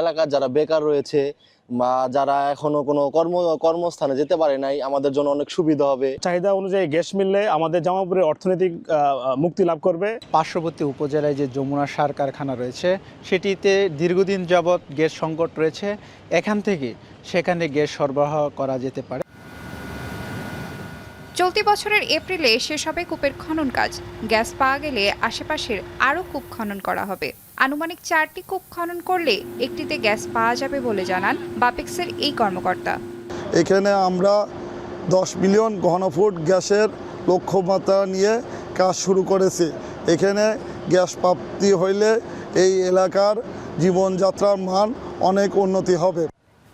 এলাকার যারা বেকার রয়েছে বা যারা এখনো কোনো কর্মস্থানে যেতে পারে নাই, আমাদের জন্য অনেক সুবিধা হবে। চাহিদা অনুযায়ী গ্যাস মিললে আমাদের জামালপুরের অর্থনৈতিক মুক্তি লাভ করবে। পার্শ্ববর্তী উপজেলায় যে যমুনা সার কারখানা রয়েছে, সেটিতে দীর্ঘদিন যাবৎ গ্যাস সংকট রয়েছে। এখান থেকে সেখানে গ্যাস সরবরাহ করা যেতে পারে। চলতি বছরের এপ্রিলে শেষ হবে কূপের খনন কাজ। গ্যাস পাওয়া গেলে আশেপাশের আরও কূপ খনন করা হবে। আনুমানিক 4টি কূপ খনন করলে একটিতে গ্যাস পাওয়া যাবে বলে জানান বাপেক্সের এই কর্মকর্তা। এখানে আমরা 10 মিলিয়ন ঘনফুট গ্যাসের লক্ষ্যমাত্রা নিয়ে কাজ শুরু করেছি। এখানে গ্যাস প্রাপ্তি হইলে এই এলাকার জীবনযাত্রার মান অনেক উন্নতি হবে।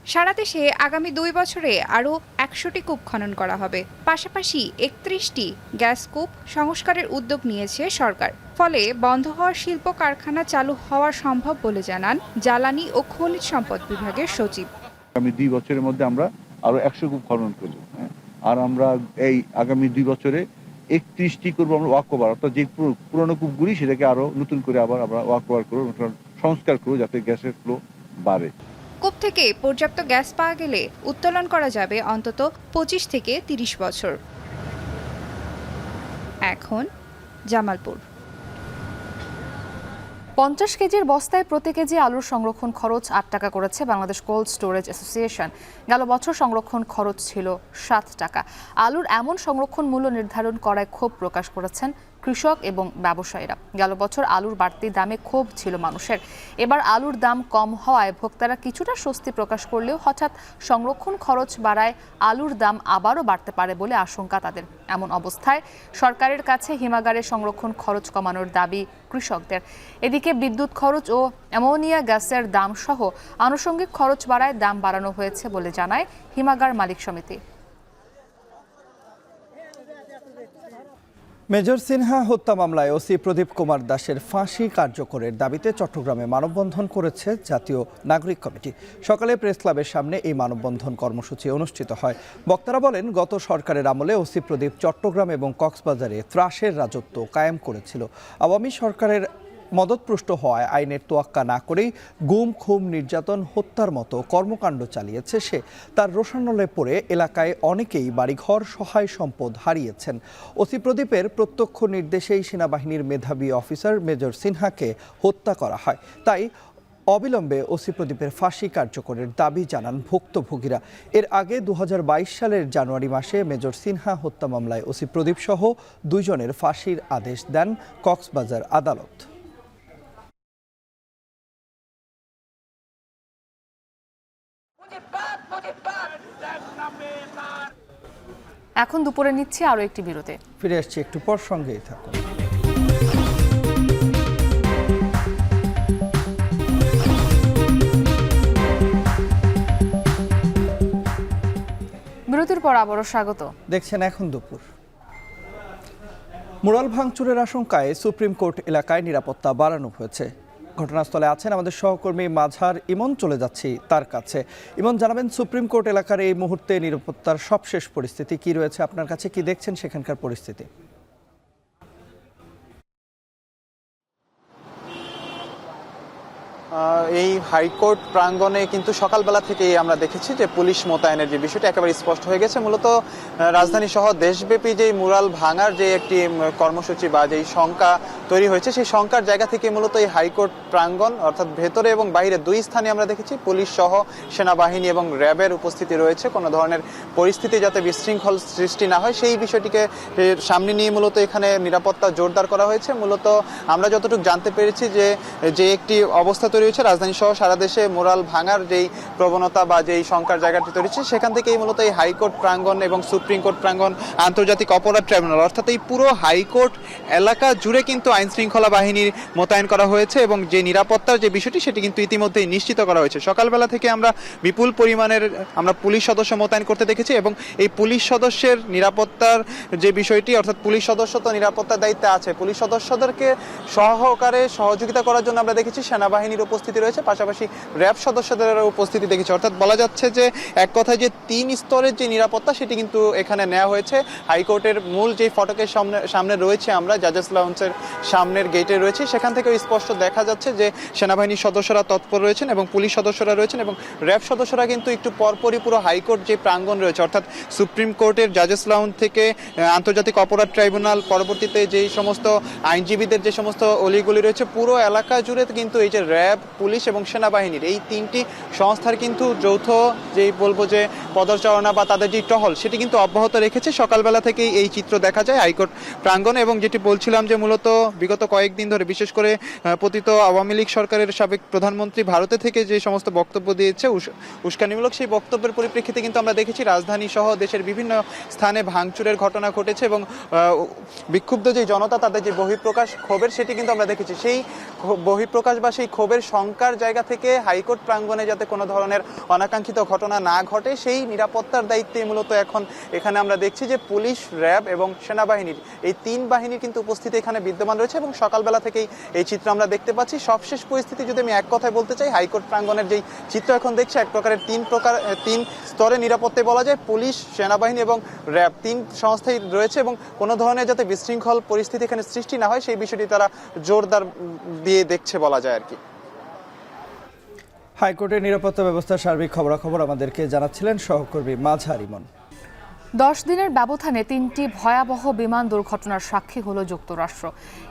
সারা দেশে আগামী 2 বছরে আরও 100টি কূপ খনন করা হবে। পাশাপাশি 31টি গ্যাস কূপ সংস্কারের উদ্যোগ নিয়েছে সরকার। ফলে বন্ধ হওয়া শিল্প কারখানা চালু হওয়া সম্ভব বলে জানান জ্বালানি ও খনিজ সম্পদ বিভাগের সচিব। আগামী 2 বছরের মধ্যে আমরা আরো 100 কূপ খনন করব, আর আমরা এই আগামী 2 বছরে 31টি করব আমরা ওয়াকওভার, অর্থাৎ যে পুরনো কূপগুলি সেটাকে আরো নতুন করে আবার আমরা ওয়াকওভার করব, সংস্কার করব যাতে গ্যাসের ফ্লো বাড়ে। কূপ থেকে পর্যাপ্ত গ্যাস পাওয়া গেলে উত্তোলন করা যাবে অন্তত 25 থেকে 30 বছর। এখন জামালপুর। 50 কেজির বস্তায় প্রতি কেজি আলুর সংরক্ষণ খরচ 8 টাকা করেছে বাংলাদেশ কোল্ড স্টোরেজ অ্যাসোসিয়েশন। গেল বছর সংরক্ষণ খরচ ছিল 7 টাকা। আলুর এমন সংরক্ষণ মূল্য নির্ধারণ করায় ক্ষোভ প্রকাশ করেছেন কৃষক এবং ব্যবসায়ীরা। গেল বছর আলুর বাড়তি দামে ক্ষোভ ছিল মানুষের। এবার আলুর দাম কম হওয়ায় ভোক্তারা কিছুটা স্বস্তি প্রকাশ করলেও হঠাৎ সংরক্ষণ খরচ বাড়ায় আলুর দাম আবারও বাড়তে পারে বলে আশঙ্কা তাদের। এমন অবস্থায় সরকারের কাছে হিমাগারের সংরক্ষণ খরচ কমানোর দাবি কৃষকদের। এদিকে বিদ্যুৎ খরচ ও অ্যামোনিয়া গ্যাসের দাম সহ আনুষঙ্গিক খরচ বাড়ায় দাম বাড়ানো হয়েছে বলে জানায় হিমাগার মালিক সমিতি। মেজর সিনহা হত্যা মামলায় ওসি প্রদীপ কুমার দাসের ফাঁসি কার্যকরের দাবিতে চট্টগ্রামে মানববন্ধন করেছে জাতীয় নাগরিক কমিটি। সকালে প্রেস ক্লাবের সামনে এই মানববন্ধন কর্মসূচি অনুষ্ঠিত হয়। বক্তারা বলেন, গত সরকারের আমলে ওসি প্রদীপ চট্টগ্রাম এবং কক্সবাজারে ত্রাসের রাজত্ব কায়েম করেছিল। আওয়ামী সরকারের মদতপুষ্ট হওয়ায় আইনের তোয়াক্কা না করেই গুম, খুন, নির্যাতন, হত্যার মতো কর্মকাণ্ড চালিয়েছে সে। তার রোষানলে পড়ে এলাকায় অনেকেই বাড়িঘর, সহায় সম্পদ হারিয়েছেন। ওসি প্রদীপের প্রত্যক্ষ নির্দেশেই সেনাবাহিনীর মেধাবী অফিসার মেজর সিনহাকে হত্যা করা হয়। তাই অবিলম্বে ওসি প্রদীপের ফাঁসি কার্যকরের দাবি জানান ভুক্তভোগীরা। এর আগে 2022 সালের জানুয়ারি মাসে মেজর সিনহা হত্যা মামলায় ওসি প্রদীপ সহ 2 জনের ফাঁসির আদেশ দেন কক্সবাজার আদালত। এখন দুপুরে নিচ্ছি আরও একটি বিরতি। ফিরে আসছি একটু পর, সঙ্গেই থাকুন। বিরতির পর আবারও স্বাগত। দেখছেন এখন দুপুর। মুরাল ভাঙচুরের আশঙ্কায় সুপ্রিম কোর্ট এলাকায় নিরাপত্তা বাড়ানো হয়েছে। ঘটনাস্থলে আছেন আমাদের সহকর্মী মাঝার ইমন, চলে যাচ্ছি তার কাছে। ইমন, জানাবেন সুপ্রিম কোর্ট এলাকার এই মুহূর্তে নিরাপত্তার সবশেষ পরিস্থিতি কি রয়েছে আপনার কাছে, কি দেখছেন সেখানকার পরিস্থিতি? এই হাইকোর্ট প্রাঙ্গণে কিন্তু সকালবেলা থেকেই আমরা দেখেছি যে পুলিশ মোতায়েনের যে বিষয়টি একেবারে স্পষ্ট হয়ে গেছে। মূলত রাজধানী সহ দেশব্যাপী যে মুরাল ভাঙার যে একটি কর্মসূচি বা যেই শঙ্কা তৈরি হয়েছে, সেই শঙ্কার জায়গা থেকে মূলত এই হাইকোর্ট প্রাঙ্গণ অর্থাৎ ভেতরে এবং বাইরে 2 স্থানে আমরা দেখেছি পুলিশ সহ সেনাবাহিনী এবং র্যাবের উপস্থিতি রয়েছে। কোনো ধরনের পরিস্থিতি যাতে বিশৃঙ্খল সৃষ্টি না হয় সেই বিষয়টিকে সামনে নিয়ে মূলত এখানে নিরাপত্তা জোরদার করা হয়েছে। মূলত আমরা যতটুকু জানতে পেরেছি যে একটি অবস্থা তৈরি হয়েছে রাজধানী সহ সারা দেশে মুরাল ভাঙার যেই প্রবণতা বা যেই শঙ্কার জায়গাটি তৈরি হচ্ছে, সেখান থেকেই মূলত এই হাইকোর্ট প্রাঙ্গণ এবং সুপ্রিম কোর্ট প্রাঙ্গণ, আন্তর্জাতিক অপরাধ ট্রাইব্যুনাল অর্থাৎ এই পুরো হাইকোর্ট এলাকা জুড়ে কিন্তু আইন শৃঙ্খলা বাহিনীর মোতায়েন করা হয়েছে এবং যে নিরাপত্তার যে বিষয়টি সেটি কিন্তু ইতিমধ্যেই নিশ্চিত করা হয়েছে। সকালবেলা থেকে আমরা বিপুল পরিমাণের পুলিশ সদস্য মোতায়েন করতে দেখেছি এবং এই পুলিশ সদস্যের নিরাপত্তার যে বিষয়টি, অর্থাৎ পুলিশ সদস্য তো নিরাপত্তার দায়িত্বে আছে, পুলিশ সদস্যদেরকে সহকারে সহযোগিতা করার জন্য আমরা দেখেছি সেনাবাহিনীর উপস্থিতি রয়েছে, পাশাপাশি র্যাব সদস্যদের উপস্থিতি দেখেছি। অর্থাৎ বলা যাচ্ছে যে এক কথায় যে 3 স্তরের যে নিরাপত্তা সেটি কিন্তু এখানে নেওয়া হয়েছে। হাইকোর্টের মূল যে ফটকের সামনে রয়েছে আমরা জাজেস লাউঞ্জের সামনের গেটে রয়েছে, সেখান থেকে স্পষ্ট দেখা যাচ্ছে যে সেনাবাহিনীর সদস্যরা তৎপর রয়েছেন এবং পুলিশ সদস্যরা রয়েছেন এবং র্যাব সদস্যরা কিন্তু একটু পরপরই পুরো হাইকোর্ট যে প্রাঙ্গণ রয়েছে অর্থাৎ সুপ্রিম কোর্টের জাজেস লাউঞ্জ থেকে আন্তর্জাতিক অপরাধ ট্রাইব্যুনাল, পরবর্তীতে যেই সমস্ত আইনজীবীদের যে সমস্ত অলিগুলি রয়েছে, পুরো এলাকা জুড়ে কিন্তু এই যে র্যাব, পুলিশ এবং সেনাবাহিনীর এই 3টি সংস্থার কিন্তু যৌথ যেই বলবো যে পদচারণা বা তাদের যে টহল সেটি কিন্তু অব্যাহত রেখেছে। সকালবেলা থেকেই এই চিত্র দেখা যায় হাইকোর্ট প্রাঙ্গণে এবং যেটি বলছিলাম যে মূলত বিগত কয়েকদিন ধরে বিশেষ করে পতিত আওয়ামী লীগ সরকারের সাবেক প্রধানমন্ত্রী ভারতে থেকে যে সমস্ত বক্তব্য দিয়েছে উস্কানিমূলক, সেই বক্তব্যের পরিপ্রেক্ষিতে কিন্তু আমরা দেখেছি রাজধানী সহ দেশের বিভিন্ন স্থানে ভাঙচুরের ঘটনা ঘটেছে এবং বিক্ষুব্ধ যে জনতা তাদের যে বহিঃপ্রকাশ ক্ষোভের সেটি কিন্তু আমরা দেখেছি। সেই বহিঃপ্রকাশ বা সেই ক্ষোভের শঙ্কার জায়গা থেকে হাইকোর্ট প্রাঙ্গণে যাতে কোনো ধরনের অনাকাঙ্ক্ষিত ঘটনা না ঘটে সেই নিরাপত্তার দায়িত্বে মূলত এখন এখানে আমরা দেখছি যে পুলিশ, র্যাব এবং সেনাবাহিনীর এই 3 বাহিনীর কিন্তু উপস্থিতি এখানে বিদ্যমান রয়েছে এবং সকালবেলা থেকেই এই চিত্র আমরা দেখতে পাচ্ছি। সবশেষ পরিস্থিতি যদি আমি এক কথায় বলতে চাই, হাইকোর্ট প্রাঙ্গণের যেই চিত্র এখন দেখছি এক প্রকারের 3 স্তরে নিরাপত্তায় বলা যায়। পুলিশ, সেনাবাহিনী এবং র্যাব 3 সংস্থাই রয়েছে এবং কোনো ধরনের যাতে বিশৃঙ্খল পরিস্থিতি এখানে সৃষ্টি না হয় সেই বিষয়টি তারা জোরদার দিয়ে দেখছে বলা যায় আর কি। হাইকোর্টের নিরাপত্তা ব্যবস্থার সার্বিক খবরাখবর আমাদেরকে জানাচ্ছিলেন সহকর্মী মাঝার ইমন। 10 দিনের ব্যবধানে 3টি ভয়াবহ বিমান দুর্ঘটনার সাক্ষী হলো যুক্তরাষ্ট্র।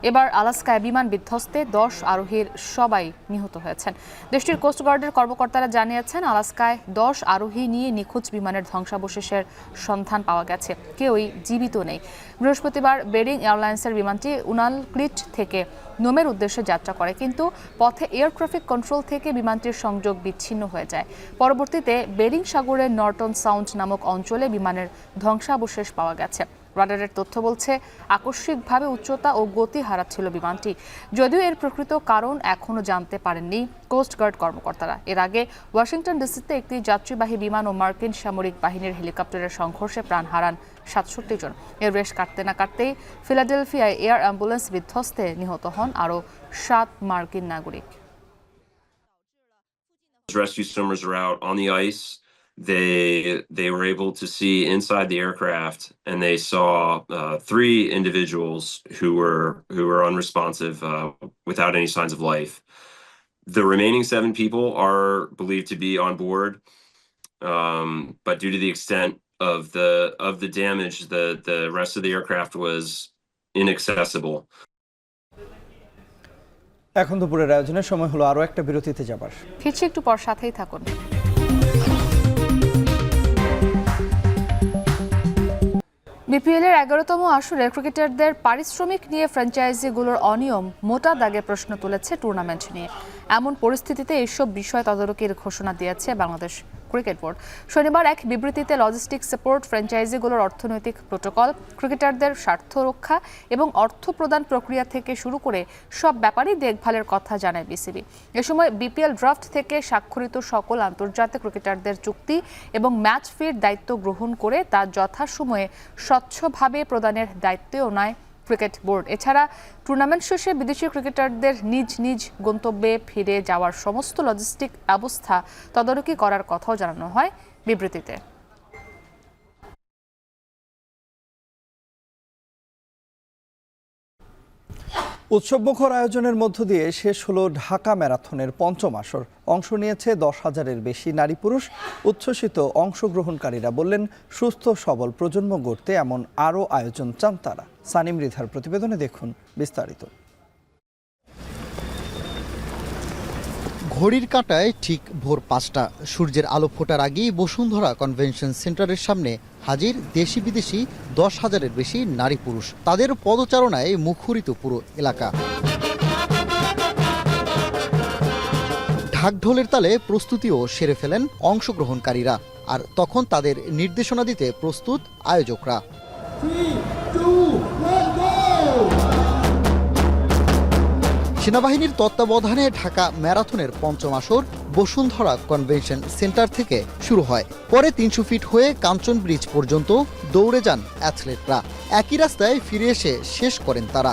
এবার আলাস্কায় বিমান বিধ্বস্তে 10 আরোহীর সবাই নিহত হয়েছেন। দেশটির কোস্টগার্ডের কর্মকর্তারা জানিয়েছেন, আলাস্কায় 10 আরোহী নিয়ে নিখোঁজ বিমানের ধ্বংসাবশেষের সন্ধান পাওয়া গেছে। কেউই জীবিত নেই। বৃহস্পতিবার বেরিং এয়ারলাইন্সের বিমানটি উনালক্লিট থেকে নোমের উদ্দেশ্যে যাত্রা করে, কিন্তু পথে এয়ার ট্রাফিক কন্ট্রোল থেকে বিমানটির সংযোগ বিচ্ছিন্ন হয়ে যায়। পরবর্তীতে বেরিং সাগরের নর্টন সাউন্ড নামক অঞ্চলে বিমানের ধ্বংসাবশেষ পাওয়া গেছে। রাডারের তথ্য বলছে আকস্মিকভাবে উচ্চতা ও গতি হারাচ্ছিল বিমানটি। যদিও এর প্রকৃত কারণ এখনও জানতে পারেননি কোস্টগার্ড কর্মকর্তারা। এর আগে ওয়াশিংটন ডিসিতে একটি যাত্রীবাহী বিমান ও মার্কিন সামরিক বাহিনীর হেলিকপ্টারের সংঘর্ষে প্রাণ হারান 67 জন। এর রেশ কাটতে না কাটতেই ফিলাডেলফিয়ায় এয়ার অ্যাম্বুলেন্স বিধ্বস্তে নিহত হন আরও 7 মার্কিন নাগরিক। Rescue swimmers are out on the ice. They were able to see inside the aircraft, and they saw 3 individuals who were unresponsive without any signs of life. The remaining 7 people are believed to be on board, but due to the extent of the damage, the rest of the aircraft was inaccessible. এখন দুপুরের আয়োজনের সময় হলো আরও একটা বিরতিতে যাবার। ফিরছি একটু পর, সাথেই থাকুন। বিপিএল এর 11তম আসরে ক্রিকেটারদের পারিশ্রমিক নিয়ে ফ্র্যাঞ্চাইজিগুলোর অনিয়ম মোটা দাগে প্রশ্ন তুলেছে টুর্নামেন্ট নিয়ে। এমন পরিস্থিতিতে এইসব বিষয় তদারকির ঘোষণা দিয়েছে বাংলাদেশ ক্রিকেট বোর্ড। শনিবার এক বিবৃতিতে লজিস্টিক সাপোর্ট, ফ্র্যাঞ্চাইজিগুলোর অর্থনৈতিক প্রোটোকল, ক্রিকেটারদের স্বার্থ রক্ষা এবং অর্থ প্রদান প্রক্রিয়া থেকে শুরু করে সব ব্যাপারেই দেখভালের কথা জানায় বিসিবি। এ সময় বিপিএল ড্রাফট থেকে স্বাক্ষরিত সকল আন্তর্জাতিক ক্রিকেটারদের চুক্তি এবং ম্যাচ ফির দায়িত্ব গ্রহণ করে তা যথাসময়ে স্বচ্ছভাবে প্রদানের দায়িত্বও নেয় ক্রিকেট বোর্ড। এছাড়া টুর্নামেন্ট শেষে বিদেশি ক্রিকেটারদের নিজ নিজ গন্তব্যে ফিরে যাওয়ার সমস্ত লজিস্টিক ব্যবস্থা তদারকি করার কথাও জানানো হয় বিবৃতিতে। উৎসবমুখর আয়োজনের মধ্য দিয়ে শেষ হলো ঢাকা ম্যারাথনের 5ম আসর। অংশ নিয়েছে 10,000-এর বেশি নারী পুরুষ। উচ্ছ্বসিত অংশগ্রহণকারীরা বললেন, সুস্থ সবল প্রজন্ম গড়তে এমন আরও আয়োজন চান তারা। সানিম রিধার প্রতিবেদনে দেখুন বিস্তারিত। ঘড়ির কাঁটায় ঠিক ভোর 5টা, সূর্যের আলো ফোটার আগেই বসুন্ধরা কনভেনশন সেন্টারের সামনে হাজির দেশি বিদেশি 10,000-এর বেশি নারী পুরুষ। তাদের পদচারণায় মুখরিত পুরো এলাকা। ঢাকঢোলের তালে প্রস্তুতিও সেরে ফেলেন অংশগ্রহণকারীরা, আর তখন তাদের নির্দেশনা দিতে প্রস্তুত আয়োজকরা। সেনাবাহিনীর তত্ত্বাবধানে ঢাকা ম্যারাথনের 5ম আসর বসুন্ধরা কনভেনশন সেন্টার থেকে শুরু হয়। পরে 300 ফিট হয়ে কাঞ্চন ব্রিজ পর্যন্ত দৌড়ে যান অ্যাথলেটরা। একই রাস্তায় ফিরে এসে শেষ করেন তারা।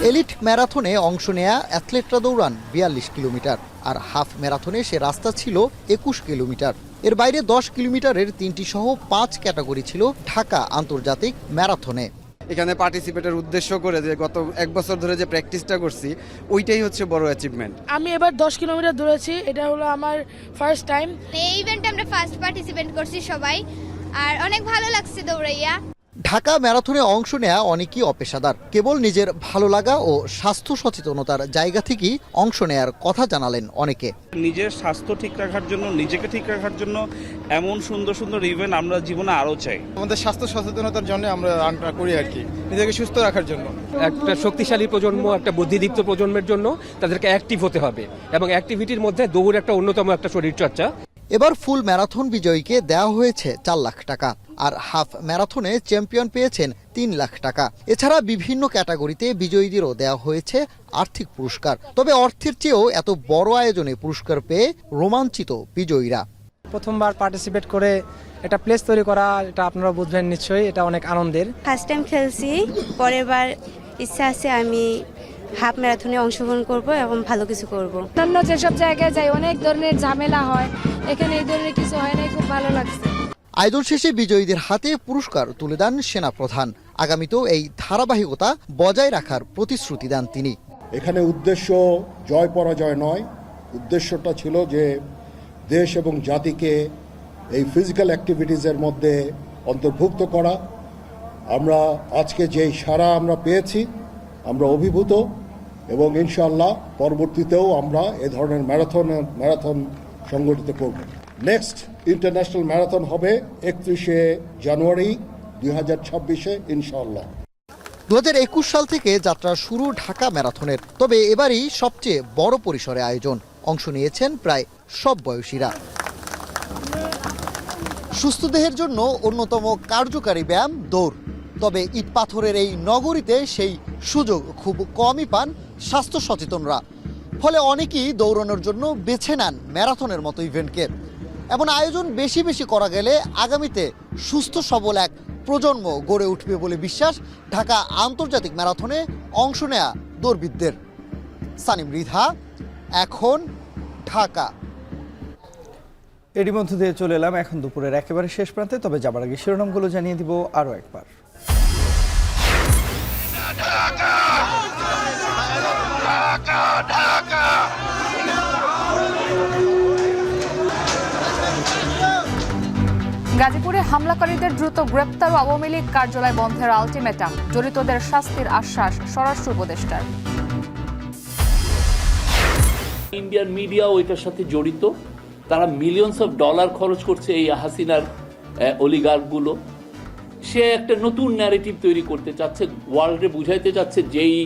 এলিট ম্যারাথনে অংশ নেয়া অ্যাথলেটরা দৌড়ান 42 কিলোমিটার, আর হাফ ম্যারাথনে সে রাস্তা ছিল 21 কিলোমিটার। এর বাইরে 10 কিলোমিটারের 3টি সহ 5 ক্যাটাগরি ছিল ঢাকা আন্তর্জাতিক ম্যারাথনে। এখানে পার্টিসিপেটের উদ্দেশ্য করে যে গত 1 বছর ধরে যে প্র্যাকটিসটা করছি, ওইটাই হচ্ছে বড় অ্যাচিভমেন্ট। আমি এবার 10 কিলোমিটার দৌড়েছি, এটা হলো আমার ফার্স্ট টাইম। এই ইভেন্টে আমরা ফার্স্ট পার্টিসিপেট করছি সবাই, আর অনেক ভালো লাগছে দৌড়াইয়া। ঢাকা ম্যারাথনে অংশ নেয়া অনেকেই অপেশাদার। কেবল নিজের ভালো লাগা ও স্বাস্থ্য সচেতনতার জায়গা থেকেই অংশ নেয়ার কথা জানালেন অনেকে। নিজের স্বাস্থ্য ঠিক রাখার জন্য, নিজেকে ঠিক রাখার জন্য এমন সুন্দর সুন্দর ইভেন্ট আমরা জীবনে আরও চাই। আমাদের স্বাস্থ্য সচেতনতার জন্য আমরা রানটা করি আর কি, নিজেকে সুস্থ রাখার জন্য। একটা শক্তিশালী প্রজন্ম, একটা বুদ্ধিদীপ্ত প্রজন্মের জন্য তাদেরকে অ্যাক্টিভ হতে হবে, এবং অ্যাক্টিভিটির মধ্যে দৌড় একটা অন্যতম একটা শরীরচর্চা। এবার ফুল ম্যারাথন বিজয়ীকে দেওয়া হয়েছে 4 লাখ টাকা, আর হাফ ম্যারাথনে চ্যাম্পিয়ন পেয়েছেন 3 লাখ টাকা। এছাড়া বিভিন্ন ক্যাটাগরিতে বিজয়ীদেরও দেওয়া হয়েছে আর্থিক পুরস্কার। তবে অর্থের চেয়েও এত বড় আয়োজনে পুরস্কার পেয়ে রোমাঞ্চিত বিজয়ীরা। প্রথমবার পার্টিসিপেট করে একটা প্লেস তৈরি করা, এটা আপনারা বুঝবেন নিশ্চয়ই, এটা অনেক আনন্দের। ফার্স্ট টাইম খেলছি, পরের বার ইচ্ছা আছে আমি হাফ ম্যারাথনে অংশগ্রহণ করব এবং ভালো কিছু করব। অন্য যেসব জায়গায় যাই অনেক ধরনের ঝামেলা হয়, এখানে এই ধরনের কিছু হয় না, খুব ভালো লাগছে। আয়োজন শেষে বিজয়ীদের হাতে পুরস্কার তুলে দেন সেনাপ্রধান। আগামীতেও এই ধারাবাহিকতা বজায় রাখার প্রতিশ্রুতি দেন তিনি। এখানে উদ্দেশ্য জয় পরাজয় নয়, উদ্দেশ্যটা ছিল যে দেশ এবং জাতিকে এই ফিজিক্যাল অ্যাক্টিভিটিসের মধ্যে অন্তর্ভুক্ত করা। আমরা আজকে যেই সাড়া আমরা পেয়েছি আমরা অভিভূত এবং ইনশাআল্লাহ পরবর্তীতেও আমরা এ ধরনের ম্যারাথন সংগঠিত করব। নেক্সট ইন্টারন্যাশনাল ম্যারাথন হবে 31শে জানুয়ারি 2026-এ ইনশাআল্লাহ। 2021 সাল থেকে যাত্রা শুরু ঢাকা ম্যারাথনের, তবে এবারই সবচেয়ে বড় পরিসরে আয়োজন। অংশ নিয়েছেন প্রায় সব বয়সীরা। সুস্থ দেহের জন্য অন্যতম কার্যকারী ব্যায়াম দৌড়, তবে ইট পাথরের এই নগরীতে সেই সুযোগ খুব কমই পান স্বাস্থ্য সচেতনরা। ফলে অনেকেই দৌড়ানোর জন্য বেছে নেন ম্যারাথনের মতো ইভেন্টকে। এমন আয়োজন বেশি বেশি করা গেলে আগামীতে সুস্থ সবল এক প্রজন্ম গড়ে উঠবে বলে বিশ্বাস ঢাকা আন্তর্জাতিক ম্যারাথনে অংশ নেয়া দৌড়বিদদের। সানিম রিধা, এখন, ঢাকা। এরই মধ্যে দিয়ে চলে এলাম এখন দুপুরের একেবারে শেষ প্রান্তে। তবে যাবার আগে শিরোনামগুলো জানিয়ে দিব আরও একবার। গাজীপুরে হামলাকারীদের দ্রুত গ্রেপ্তার ও আওয়ামী লীগ কার্যালয় বন্ধের আলটিমেটাম, জড়িতদের শাস্তির আশ্বাস স্বরাষ্ট্র উপদেষ্টার। ইন্ডিয়ান মিডিয়াও এটার সাথে জড়িত, তারা মিলিয়নস অফ ডলার খরচ করছে এই হাসিনার অলিগার্কগুলো। সে একটা নতুন ন্যারেটিভ তৈরি করতে চাচ্ছে, ওয়ার্ল্ডে বুঝাইতে চাচ্ছে যেই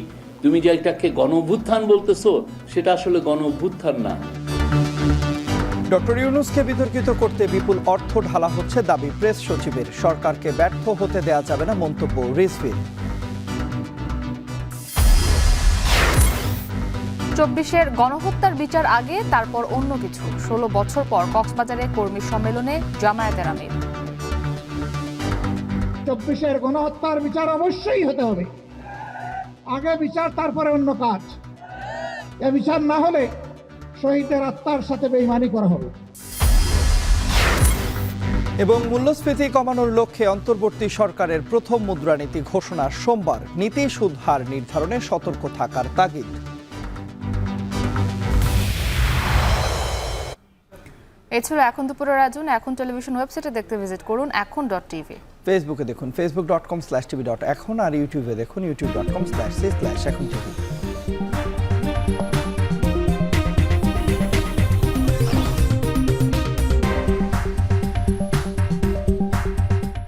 তুমি যে এটাকে গণ-অভ্যুত্থান বলতেছো সেটা আসলে গণ-অভ্যুত্থান না। ডক্টর ইউনূসকে বিতর্কিত করতে বিপুল অর্থ ঢালা হচ্ছে দাবি প্রেস সচিবের। সরকারকে ব্যর্থ হতে দেয়া যাবে না মন্তব্য রিজভির। 24-এর গণহত্যার বিচার আগে, তারপর অন্য কিছু। 16 বছর পর কক্সবাজারে কর্মী সম্মেলনে জামায়াতের আমির। 24-এর গণহত্যার বিচার অবশ্যই হতে হবে। আগে বিচার, তারপরে অন্য কাজ। এ বিচার না হলে শহীদের আত্মার সাথে বেঈমানি করা হবে। এবং মূল্যস্ফীতি কমানোর লক্ষ্যে অন্তর্বর্তী সরকারের প্রথম মুদ্রানীতি ঘোষণা সোমবার। নীতি সুদ হার নির্ধারণে সতর্ক থাকার তাগিদ। এ ছিল এখন দুপুরের আয়োজন। এখন টেলিভিশন ওয়েবসাইটে দেখতে ভিজিট করুন এখন.tv। ফেসবুকে দেখুন facebook.com/tv.এখন আর ইউটিউবে দেখুন youtube.com/এখন.tv।